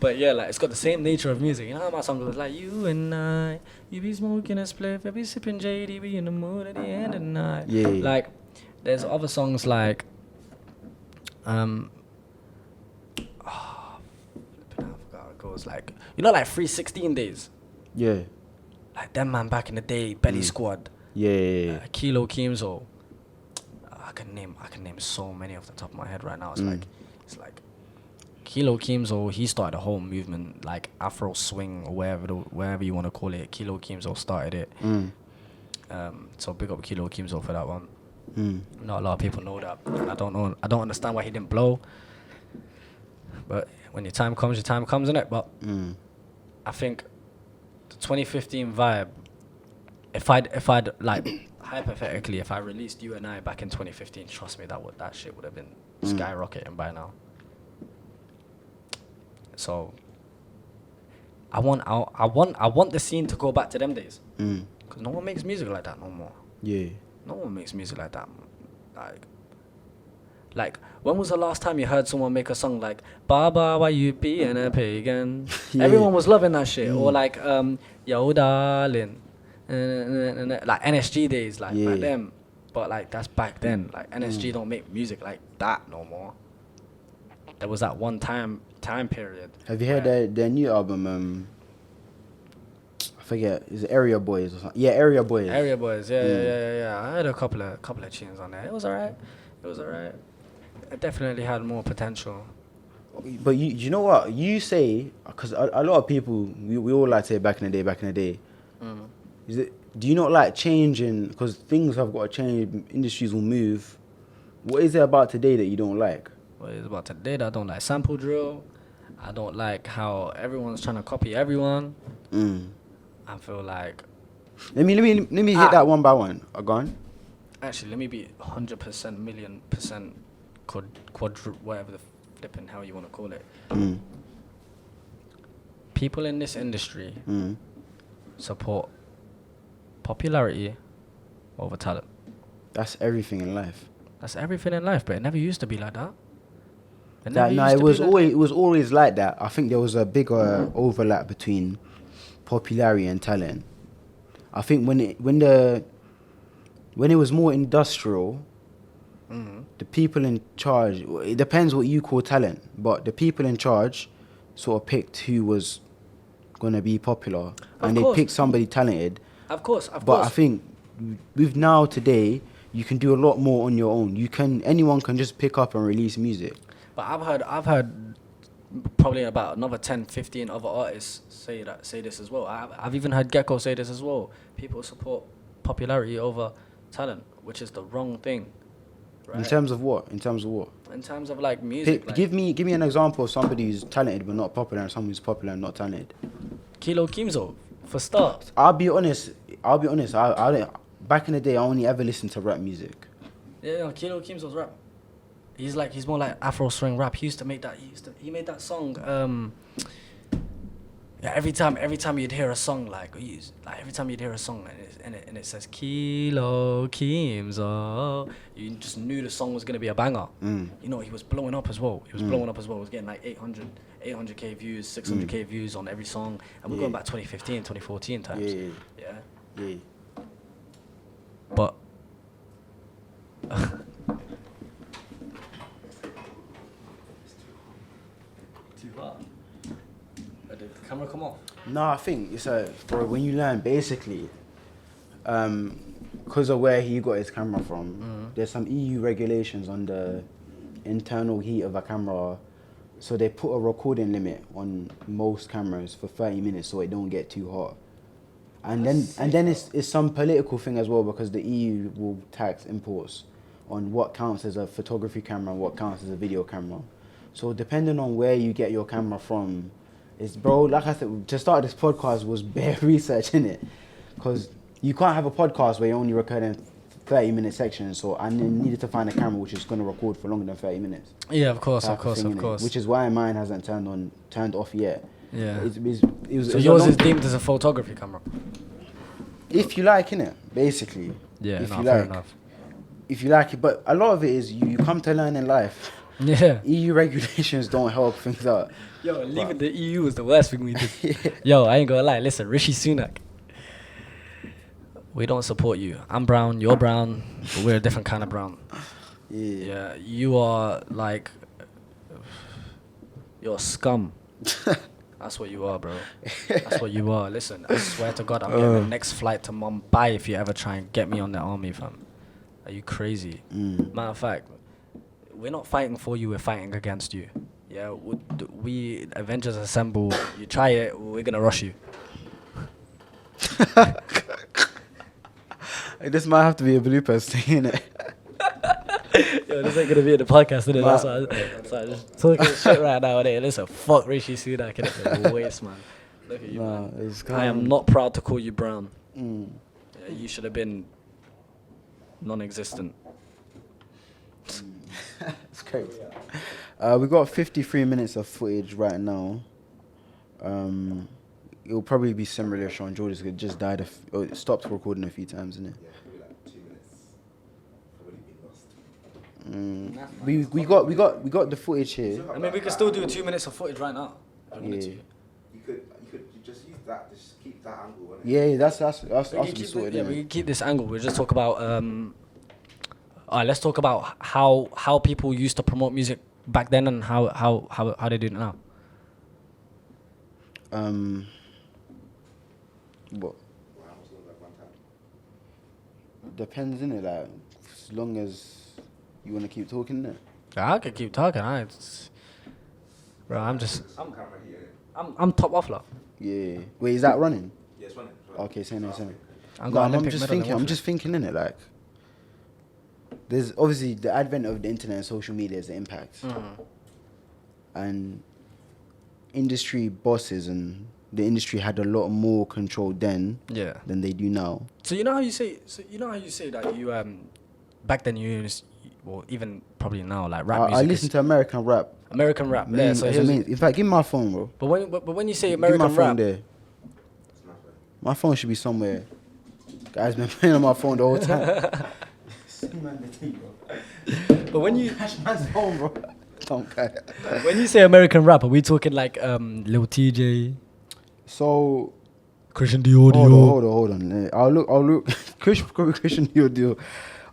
But yeah, like it's got the same nature of music. You know how my song goes like, you and I, you be smoking a spliff, I be sipping JD, we in the mood at the end of the night. Yeah. Like, there's other songs like, I forgot how it goes. Like, you know, like 316 Days. Yeah. Like them man back in the day, Belly Squad. Yeah. Kilo Keemzo. I can name so many off the top of my head right now. It's like Kilo Keemzo, he started a whole movement like Afro swing or wherever you want to call it. Kilo Keemzo started it. So big up Kilo Keemzo for that one. Not a lot of people know that. I don't understand why he didn't blow. But when your time comes, innit? But I think the 2015 vibe, if I'd like hypothetically, if I released You and I back in 2015, trust me, that shit would have been skyrocketing by now. So I want the scene to go back to them days. Because no one makes music like that no more. Yeah. No one makes music like that. Like, when was the last time you heard someone make a song like "Baba, why you being a pagan"? Yeah. Everyone was loving that shit. Or like "Yo, darling," like NSG days, like back then. But like that's back then. Like NSG don't make music like that no more. There was that one time period. Have you heard their new album? I forget. Is it Area Boys or something? Yeah, Area Boys. Area Boys. Yeah. I heard a couple of tunes on there. It was alright. It definitely had more potential. But you know what you say? Because a lot of people we all like to say back in the day. Is it? Do you not like changing? Because things have got to change. Industries will move. What is it about today that you don't like? What is it about today that I don't like? Sample drill. I don't like how everyone's trying to copy everyone. I feel like. Let me hit that one by one. Gone. Actually, let me be 100%, million percent, whatever the flipping hell you want to call it. People in this industry support popularity over talent. That's everything in life. But it never used to be like that. It was always like that. I think there was a bigger overlap between popularity and talent. I think when it was more industrial, the people in charge, it depends what you call talent, but the people in charge sort of picked who was going to be popular, and they picked somebody talented. Of course. But I think with now today, you can do a lot more on your own. Anyone can just pick up and release music. But I've heard probably about another 10, 15 other artists say this as well. I've even heard Gecko say this as well. People support popularity over talent, which is the wrong thing. Right? In terms of what? In terms of like music. Give me an example of somebody who's talented but not popular, and someone who's popular and not talented. Kilo Kimzo, for start. I'll be honest. I back in the day, I only ever listened to rap music. Yeah, Kilo Kimzo's rap. He's more like Afro swing rap. He made that song. Every time you'd hear a song, and it says Kilo Kimzo, you just knew the song was gonna be a banger. You know, he was blowing up as well. He was getting like 800k views, 600k views on every song, and we're going back 2015, 2014 times. Yeah. But too hard. Did the camera come off? No, I think it's when you learn basically, because of where he got his camera from, there's some EU regulations on the internal heat of a camera, so they put a recording limit on most cameras for 30 minutes so it don't get too hot. And then it's some political thing as well, because the EU will tax imports on what counts as a photography camera and what counts as a video camera. So depending on where you get your camera from, like I said, to start this podcast was bare research in it, because you can't have a podcast where you're only recording 30-minute sections. So I needed to find a camera which is going to record for longer than 30 minutes. Yeah, of course. Which is why mine hasn't turned off yet. Yeah. It was so yours is deemed as a photography camera? If you like, innit? Basically. Yeah, fair enough. If you like it, but a lot of it is you come to learn in life. Yeah. EU regulations don't help things out. Yo, leaving the EU was the worst thing we did. Yo, I ain't gonna lie. Listen, Rishi Sunak, we don't support you. I'm brown, you're brown, but we're a different kind of brown. Yeah, you are like, you're scum. That's what you are, bro. That's what you are. Listen, I swear to God, I'm getting the next flight to Mumbai if you ever try and get me on the army, fam. Are you crazy? Matter of fact, we're not fighting for you, we're fighting against you. Yeah, we Avengers Assemble. You try it, we're gonna rush you. This might have to be a bloopers thing, innit? Yo, this ain't gonna be in the podcast, innit? That's why I'm just talking shit right now, innit? Listen, fuck Rishi Sunak, innit? Waste, man. Look at you, man. I am not proud to call you brown. Yeah, you should have been non-existent. It's crazy. We got 53 minutes of footage right now. It'll probably be similar. Sean George's just died. Stopped recording a few times, innit? Yeah, maybe like 2 minutes. Already been lost. We got the footage here. I mean, we could still do 2 minutes of footage right now. You could just use that. Just keep that angle. Wouldn't it? Yeah, that's sorted. Yeah, we can keep this angle. We'll just talk about. Let's talk about how people used to promote music back then and how they do it now. What? Depends, innit? Like, as long as you want to keep talking, innit? I could keep talking. Bro, I'm top waffler. Yeah. Wait, is that running? Yeah, it's running. Okay, say no. I'm just thinking, innit? Like, there's obviously the advent of the internet and social media is the impact. And industry bosses and the industry had a lot more control then than they do now. So you know how you say that you back then you used, well, even probably now, like rap music. I listen to American rap. Yeah, so in fact, give me my phone, bro. But when you say American rap, there. My phone should be somewhere. Guys been playing on my phone the whole time. But when you man's phone, bro. When you say American rap, are we talking like Lil TJ? So Christian Dior. Hold on. I'll look. Christian Dior.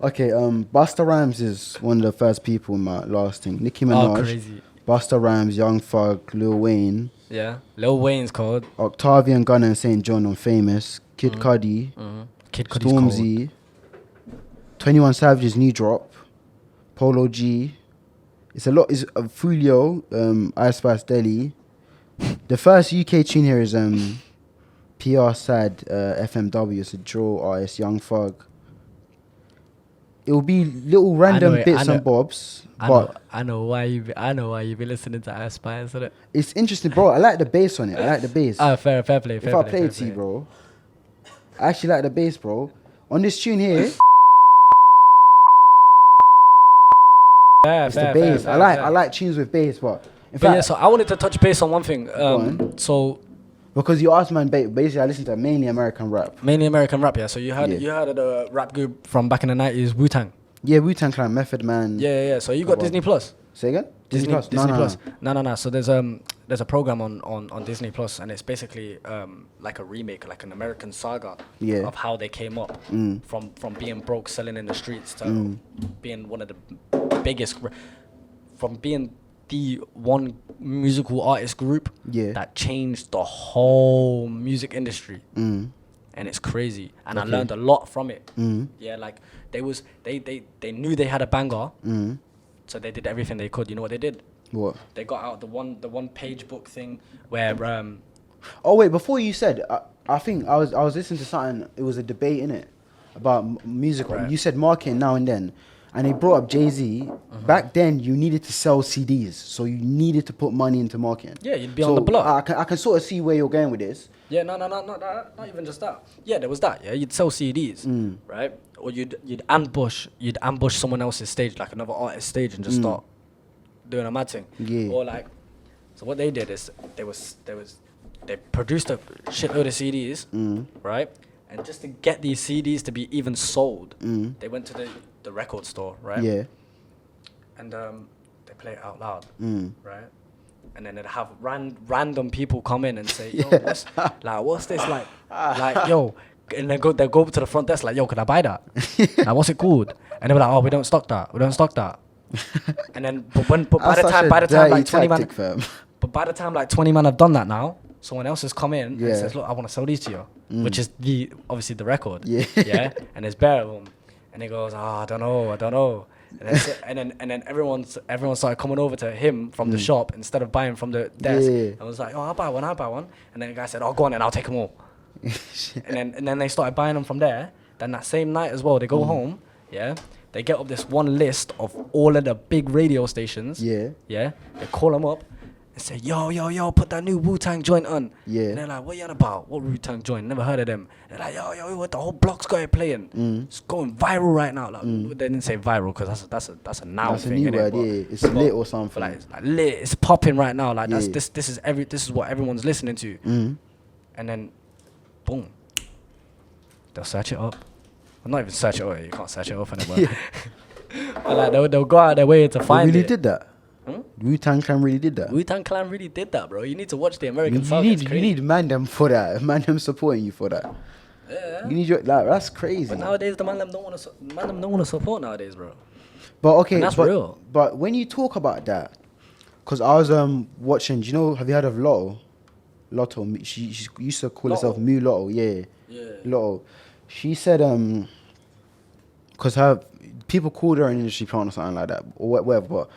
Okay, Busta Rhymes is one of the first people in my last thing. Nicki Minaj, crazy. Busta Rhymes, Young Thug, Lil Wayne. Yeah, Lil Wayne's called. Octavian Gunner and St. John on Famous. Kid Cudi. Kid Cudi's Stormzy. 21 Savage's new drop. Polo G. It's a lot. Is Fulio, Ice Spice Deli. The first UK tune here is PR Sad FMW. It's a drill artist, Young Thug. It will be little random bits and bobs. I know why you be listening to Ice Spice, isn't it? It's interesting, bro. I like the bass on it. I like the bass. Fair play. If I play it to you, bro, I actually like the bass, bro. On this tune here. It's the bass. I like tunes with bass, but in fact, yeah. So I wanted to touch base on one thing. So because you asked, man, basically I listen to mainly American rap. Yeah. So you had a rap group from back in the 90s, Wu-Tang. Yeah, Wu-Tang Clan, Method Man. Yeah. So you got Disney Plus. Say again? Disney Plus. No. So there's a program on Disney Plus, and it's basically like a remake, like an American saga of how they came up from being broke, selling in the streets to being one of the biggest, from being the one musical artist group that changed the whole music industry. And it's crazy, and I learned a lot from it. Yeah, like they knew they had a banger, so they did everything they could. You know what they did? What? They got out the one page book thing where oh wait, before you said, I think I was listening to something. It was a debate in it about music. Right. You said marketing now and then, and they brought up Jay-Z. Back then, you needed to sell CDs, so you needed to put money into marketing. Yeah, you'd be on the block. I can sort of see where you're going with this. Yeah, no, not even just that. Yeah, there was that. Yeah, you'd sell CDs, right? Or you'd ambush someone else's stage, like another artist's stage, and just start doing a mad thing. Yeah. Or like, so what they did is they produced a shitload of CDs, right? And just to get these CDs to be even sold, they went to the record store, right? Yeah. And they play it out loud, right? And then they'd have random people come in and say, yo, what's this like, yo, and they'll go up to the front desk like, yo, can I buy that? Like, what's it called? And they'll be like, oh, we don't stock that. And then, but by the time like 20 man, but by the time like 20 man have done that now, someone else has come in and says, look, I want to sell these to you, which is obviously the record. Yeah. And there's bare of them. And he goes, I don't know. And then everyone started coming over to him from the shop instead of buying from the desk. And was like, oh, I'll buy one. And then the guy said, oh, go on and I'll take them all. and then they started buying them from there. Then that same night as well, they go home. Yeah. They get up this one list of all of the big radio stations. Yeah. They call them up. and say, yo, put that new Wu-Tang joint on. Yeah. And they're like, what you on about? What Wu-Tang joint? Never heard of them. They're like, yo, what the whole block's got it playing. It's going viral right now. Like, they didn't say viral because that's a now that's thing. That's a new word, yeah. It's lit or something. Like, it's like lit. It's popping right now. Like this is what everyone's listening to. And then, boom, they'll search it up. Well, not even search it up. You can't search it up anymore. But like they'll go out their way to find it. They really did that. Wu-Tang Clan really did that. Wu-Tang Clan really did that, bro. You need to watch the American Saga. You need Magnum for that. Magnum supporting you for that. Yeah. You need that's crazy. But nowadays the Magnum don't want to support nowadays, bro. But okay, and that's real. But when you talk about that, because I was watching. Do you know? Have you heard of Lotto? Lotto. She used to call herself Mu Lotto. Yeah. Lotto. She said because her people called her an industry plant or something like that or whatever.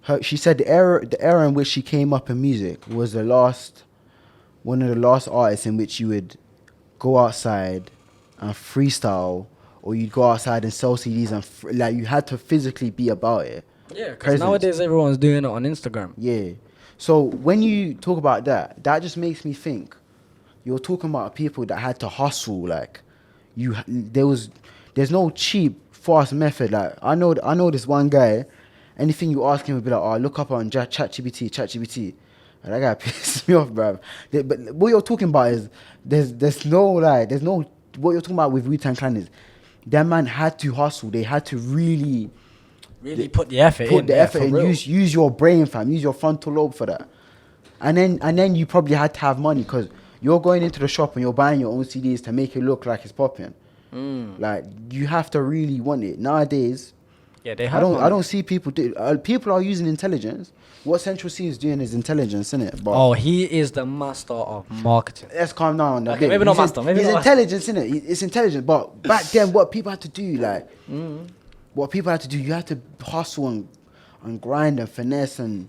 But she said the era in which she came up in music was one of the last artists in which you would go outside and freestyle, or you'd go outside and sell CDs and like you had to physically be about it. Yeah, because nowadays everyone's doing it on Instagram. Yeah. So when you talk about that just makes me think you're talking about people that had to hustle. Like there's no cheap fast method. Like I know this one guy. Anything you ask him would be like, oh, look up on ChatGPT. And that guy pisses me off, bruv. But what you're talking about is there's no what you're talking about with Wu-Tang Clan is that man had to hustle. They had to really put the effort in. Use your brain, fam. Use your frontal lobe for that. And then you probably had to have money because you're going into the shop and you're buying your own CDs to make it look like it's popping. Like you have to really want it. Nowadays, yeah, they have. I don't see people do. People are using intelligence. What Central C is doing is intelligence, isn't it? But he is the master of marketing. Let's calm down. Okay, maybe not master. Maybe he's not intelligence, isn't it? It's intelligent. But back then, what people had to do, you had to hustle and grind and finesse, and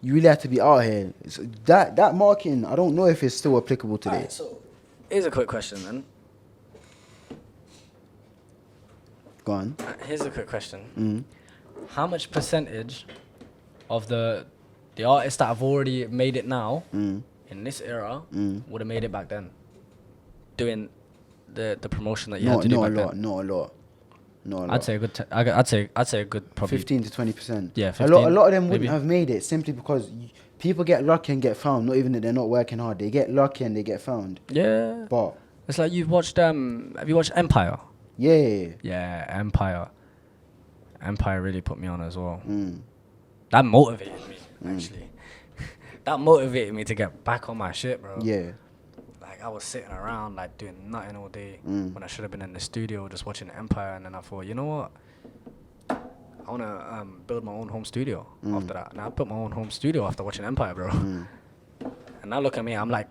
you really had to be out here. So that marketing, I don't know if it's still applicable today. Right, so here's a quick question, then. Go on. Here's a quick question. How much percentage of the artists that have already made it now in this era would have made it back then? Doing the promotion that you had to do back then. Not a lot. I'd say a good. I'd say a good probably 15 to 20%. Yeah, 15, a lot of them wouldn't maybe. have made it simply because people get lucky and get found. Not even that they're not working hard. They get lucky and they get found. Yeah. But it's like you've watched. Have you watched Empire? Yeah. Yeah, Empire. Empire really put me on as well. That motivated me, actually. That motivated me to get back on my shit, bro. Yeah. Like, I was sitting around, like, doing nothing all day when I should have been in the studio just watching Empire. And then I thought, you know what? I want to build my own home studio after that. And I built my own home studio after watching Empire, bro. And now look at me, I'm like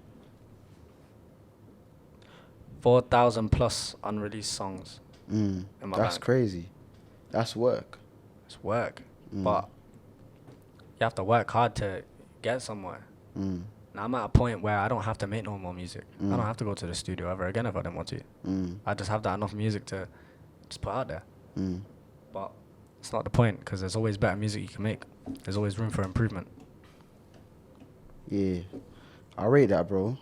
4,000 plus unreleased songs in my That's bank. crazy. That's work. It's work. But you have to work hard to get somewhere. Now I'm at a point where I don't have to make no more music. I don't have to go to the studio ever again if I don't want to. I just have that enough music to just put out there. But it's not the point because there's always better music you can make. There's always room for improvement. Yeah. I rate that, bro.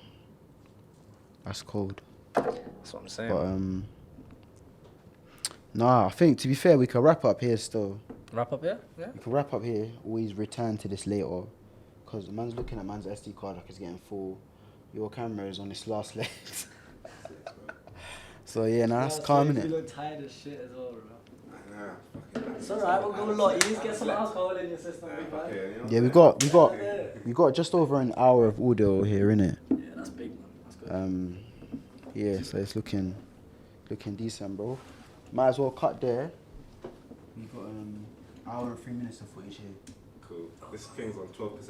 That's cold. That's what I'm saying. But I think to be fair, we can wrap up here still. Wrap up here? Yeah. We can wrap up here. Always return to this later. Because man's looking at man's SD card like it's getting full. Your camera is on its last legs. So yeah, that's calm, innit? You look tired as shit as well, bro. It's alright, we'll go a lot. You need to get some alcohol in your system, big Yeah, we got just over an hour of audio here, innit? Yeah, that's big, man. That's good. Yeah, so it's looking decent, bro. Might as well cut there. We got hour and 3 minutes of footage here. Cool. This thing's on 12%.